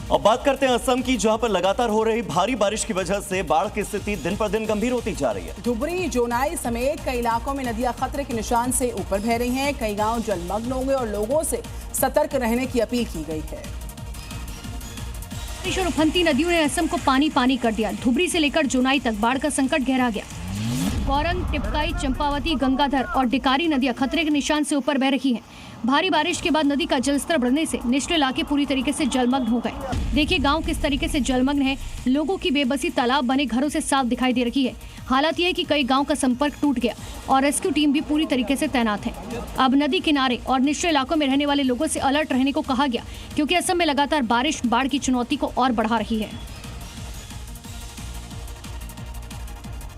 अब बात करते हैं असम की, जहां पर लगातार हो रही भारी बारिश की वजह से बाढ़ की स्थिति दिन पर दिन गंभीर होती जा रही है। धुबरी, जोनाई समेत कई इलाकों में नदियां खतरे के निशान से ऊपर बह रही हैं। कई गांव जलमग्न हो गए और लोगों से सतर्क रहने की अपील की गई है। बारिश और उफनती नदियों ने असम को पानी पानी कर दिया। धुबरी से लेकर जोनाई तक बाढ़ का संकट गहरा गया। गौरंग, टिपकाई, चंपावती, गंगाधर और डिकारी नदियां खतरे के निशान से ऊपर बह रही हैं। भारी बारिश के बाद नदी का जलस्तर बढ़ने से निचले इलाके पूरी तरीके से जलमग्न हो गए। देखिए गांव किस तरीके से जलमग्न है। लोगों की बेबसी तालाब बने घरों से साफ दिखाई दे रही है। हालात ये है कि कई गांव का संपर्क टूट गया और रेस्क्यू टीम भी पूरी तरीके से तैनात है। अब नदी किनारे और निचले इलाकों में रहने वाले लोगों से अलर्ट रहने को कहा गया, क्योंकि असम में लगातार बारिश बाढ़ की चुनौती को और बढ़ा रही है।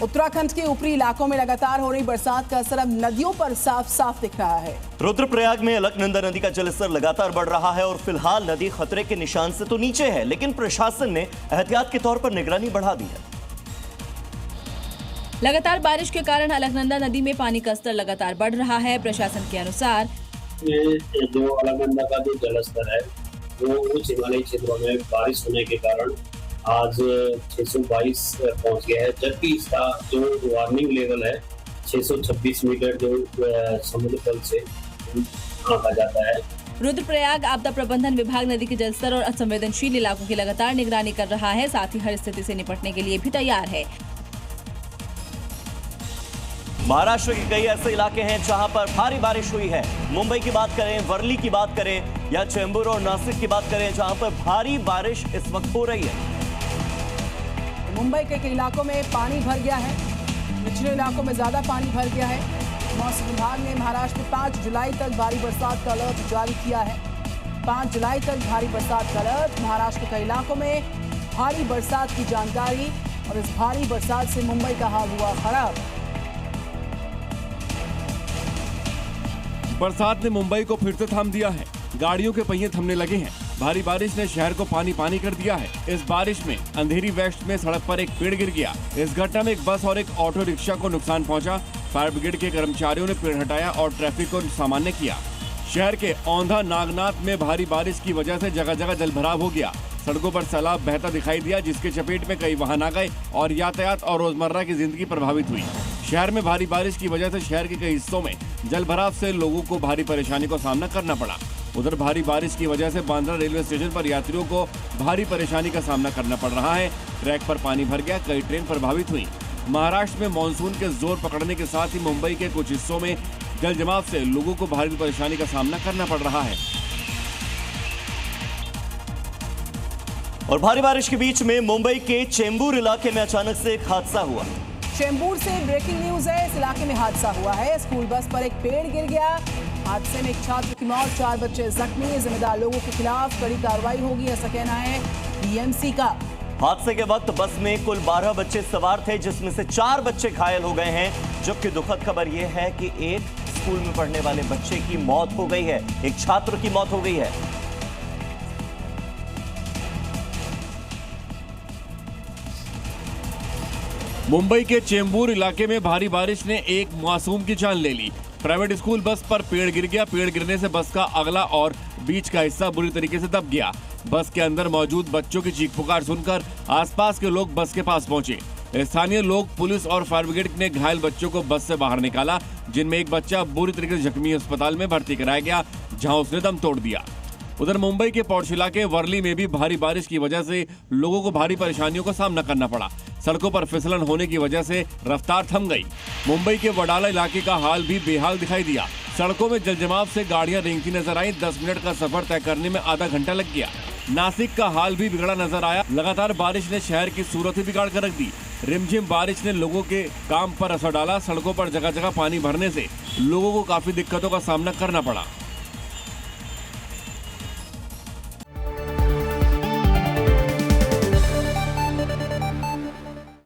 उत्तराखंड के ऊपरी इलाकों में लगातार हो रही बरसात का असर अब नदियों पर साफ साफ दिख रहा है। रुद्रप्रयाग में अलकनंदा नदी का जलस्तर लगातार बढ़ रहा है और फिलहाल नदी खतरे के निशान से तो नीचे है, लेकिन प्रशासन ने एहतियात के तौर पर निगरानी बढ़ा दी है। लगातार बारिश के कारण अलकनंदा नदी में पानी का स्तर लगातार बढ़ रहा है। प्रशासन के अनुसार जो अलकनंदा का जो जलस्तर है वो उच्च हिमालयी क्षेत्रों में बारिश होने के कारण आज 622 पहुंच गया है, जबकि इसका जो वार्निंग लेवल है 626 मीटर जो समुद्र तल से आंका जाता है। रुद्रप्रयाग आपदा प्रबंधन विभाग नदी के जलस्तर और असंवेदनशील इलाकों की लगातार निगरानी कर रहा है, साथ ही हर स्थिति से निपटने के लिए भी तैयार है। महाराष्ट्र के कई ऐसे इलाके हैं जहां पर भारी बारिश हुई है। मुंबई की बात करें, वर्ली की बात करें या चेंबूर और नासिक की बात करें, जहां पर भारी बारिश इस वक्त हो रही है। मुंबई के कई इलाकों में पानी भर गया है, निचले इलाकों में ज्यादा पानी भर गया है। मौसम विभाग ने महाराष्ट्र में 5 जुलाई तक भारी बरसात का अलर्ट जारी किया है। 5 जुलाई तक भारी बरसात का अलर्ट। महाराष्ट्र के कई इलाकों में भारी बरसात की जानकारी और इस भारी बरसात से मुंबई का हाल हुआ खराब। बरसात ने मुंबई को फिर से थाम दिया है। गाड़ियों के पहिए थमने लगे हैं। भारी बारिश ने शहर को पानी पानी कर दिया है। इस बारिश में अंधेरी वेस्ट में सड़क पर एक पेड़ गिर गया। इस घटना में एक बस और एक ऑटो रिक्शा को नुकसान पहुंचा। फायर ब्रिगेड के कर्मचारियों ने पेड़ हटाया और ट्रैफिक को सामान्य किया। शहर के औंधा नागनाथ में भारी बारिश की वजह से जगह जगह जलभराव हो गया। सड़कों पर सैलाब बहता दिखाई दिया, जिसके चपेट में कई वाहन आ गए और यातायात और रोजमर्रा की जिंदगी प्रभावित हुई। शहर में भारी बारिश की वजह से शहर के कई हिस्सों में जलभराव से लोगों को भारी परेशानी का सामना करना पड़ा। उधर भारी बारिश की वजह से बांद्रा रेलवे स्टेशन पर यात्रियों को भारी परेशानी का सामना करना पड़ रहा है। ट्रैक पर पानी भर गया, कई ट्रेन प्रभावित हुई। महाराष्ट्र में मानसून के जोर पकड़ने के साथ ही मुंबई के कुछ हिस्सों में जल जमाव से लोगों को भारी परेशानी का सामना करना पड़ रहा है। और भारी बारिश के बीच में मुंबई के चेंबूर इलाके में अचानक से एक हादसा हुआ। चेंबूर से ब्रेकिंग न्यूज है। इस इलाके में हादसा हुआ है। स्कूल बस पर एक पेड़ गिर गया। हादसे में एक छात्र की मौत, 4 बच्चे जख्मी। जिम्मेदार लोगों के खिलाफ कड़ी कार्रवाई होगी, ऐसा कहना है बीएमसी का। हादसे के वक्त बस में कुल 12 बच्चे सवार थे, जिसमें से 4 बच्चे घायल हो गए हैं। जबकि दुखद खबर यह है कि एक स्कूल में पढ़ने वाले बच्चे की मौत हो गई है, एक छात्र की मौत हो गई है। मुंबई के चेंबूर इलाके में भारी बारिश ने एक मासूम की जान ले ली। प्राइवेट स्कूल बस पर पेड़ गिर गया। पेड़ गिरने से बस का अगला और बीच का हिस्सा बुरी तरीके से दब गया। बस के अंदर मौजूद बच्चों की चीख पुकार सुनकर आसपास के लोग बस के पास पहुंचे। स्थानीय लोग, पुलिस और फायर ब्रिगेड ने घायल बच्चों को बस से बाहर निकाला, जिनमें एक बच्चा बुरी तरीके से जख्मी अस्पताल में भर्ती कराया गया, जहां उसने दम तोड़ दिया। उधर मुंबई के पौड़शिला के वर्ली में भी भारी बारिश की वजह से लोगों को भारी परेशानियों का सामना करना पड़ा। सड़कों पर फिसलन होने की वजह से रफ्तार थम गई। मुंबई के वडाला इलाके का हाल भी बेहाल दिखाई दिया। सड़कों में जलजमाव से गाड़ियां रेंगती नजर आई। 10 मिनट का सफर तय करने में आधा घंटा लग गया। नासिक का हाल भी बिगड़ा नजर आया। लगातार बारिश ने शहर की सूरत ही बिगाड़ कर रख दी। रिमझिम बारिश ने लोगों के काम पर असर डाला। सड़कों पर जगह जगह पानी भरने से लोगों को काफी दिक्कतों का सामना करना पड़ा।